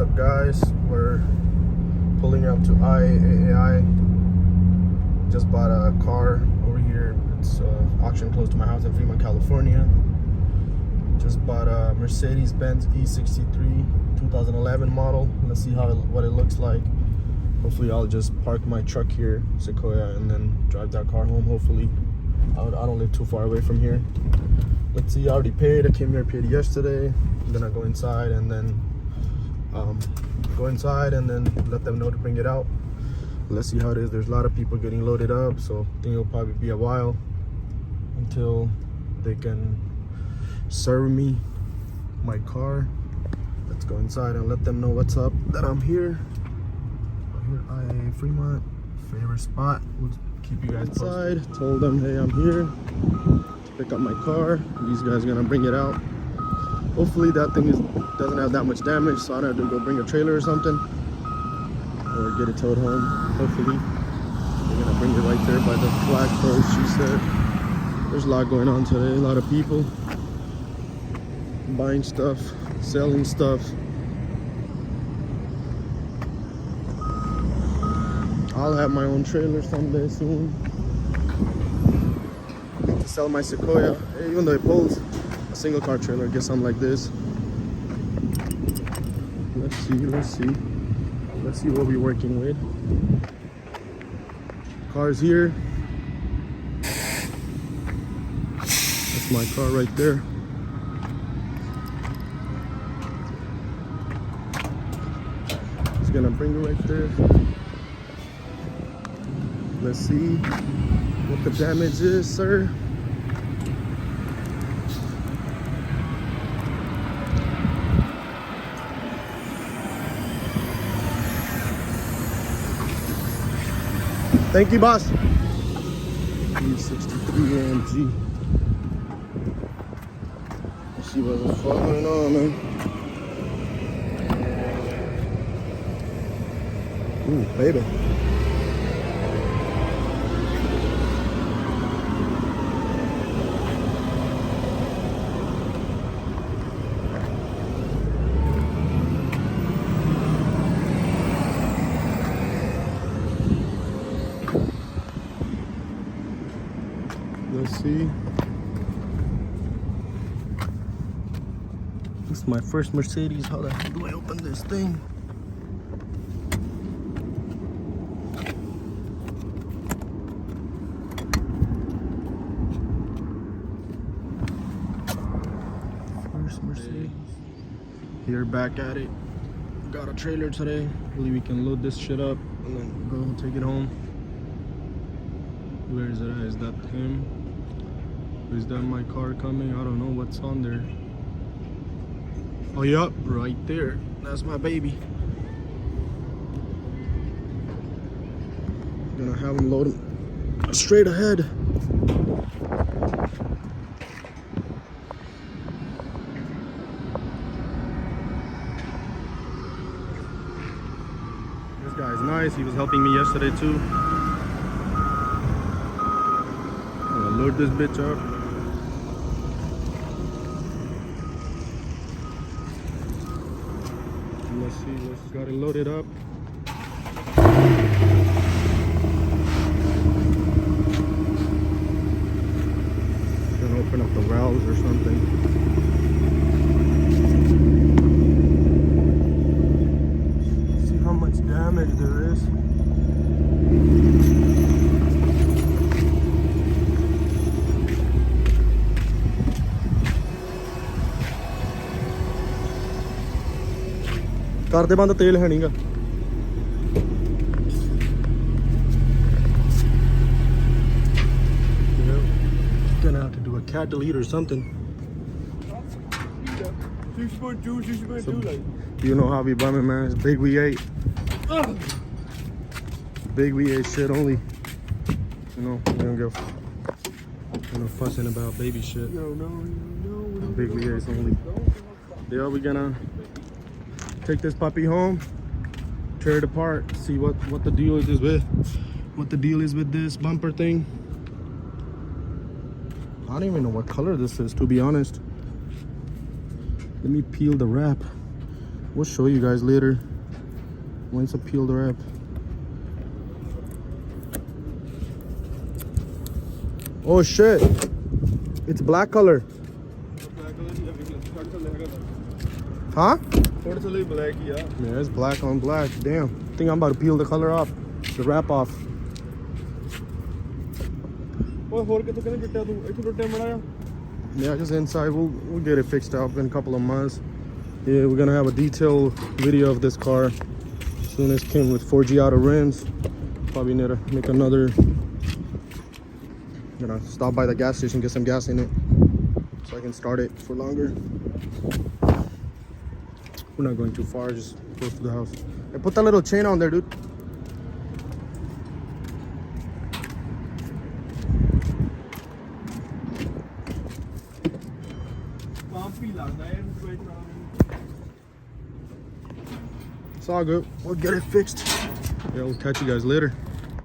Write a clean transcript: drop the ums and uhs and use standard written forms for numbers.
What's up, guys? We're pulling up to IAA. Just bought a car over here. It's auction close to my house in Fremont, California. Just bought a Mercedes-Benz E63 2011 model. Let's see what it looks like. Hopefully I'll just park my truck here, Sequoia, and then drive that car home, hopefully. I don't live too far away from here. Let's see, I already paid. I came here, paid yesterday. Then I go inside and then let them know to bring it out. Let's see how it is. There's a lot of people getting loaded up, so I think it'll probably be a while until they can serve me my car. Let's go inside and let them know what's up, that I'm here. IAA Fremont, favorite spot. We'll keep you guys inside. Told them, hey, I'm here to pick up my car. These guys are gonna bring it out. Hopefully that thing doesn't have that much damage, so I don't have to go bring a trailer or something, or get it towed home. Hopefully they're gonna bring it right there by the flagpost. She said there's a lot going on today. A lot of people buying stuff, selling stuff. I'll have my own trailer someday soon to sell my Sequoia. Even though it pulls a single car trailer, get something like this. Let's see what we're working with. Car's here. That's my car right there. Just gonna bring it right there. Let's see what the damage is, sir. Thank you, boss. E63 AMG. Let's see what's the fuck going on, man. Ooh, baby. Let's see. This is my first Mercedes. How the hell do I open this thing? First Mercedes. Here, back at it. Got a trailer today. Hopefully we can load this shit up and then go take it home. Where is it at? Is that him? Is that my car coming? I don't know what's on there. Oh, yup, right there. That's my baby. Gonna have him load him straight ahead. This guy's nice. He was helping me yesterday too. I'm gonna load this bitch up. Let's see, let's got it loaded up. Gonna open up the valves or something. See how much damage there is. Car दे बंद तेल है नहीं गा gonna have to do a cat delete or something. 6.2, 6.2 like. You know how we bumming, man. It's big V8. Big V8 shit only. You know, we don't give no fussing about baby shit. Big V8 only. Yeah, we're gonna take this puppy home, tear it apart, see what the deal is with this bumper thing. I don't even know what color this is, to be honest. Let me peel the wrap. We'll show you guys later once I peel the wrap. Oh shit! It's black color. Huh? Black, yeah. Yeah, it's black on black. Damn. I think I'm about to peel the color off. The wrap off. Yeah, just inside. We'll get it fixed up in a couple of months. Yeah, we're gonna have a detailed video of this car as soon as it came with 4G auto rims. Probably need to make another. Gonna stop by the gas station, get some gas in it, so I can start it for longer. We're not going too far, just close to the house. Hey, put that little chain on there, dude. It's all good. We'll get it fixed. Yeah, we'll catch you guys later.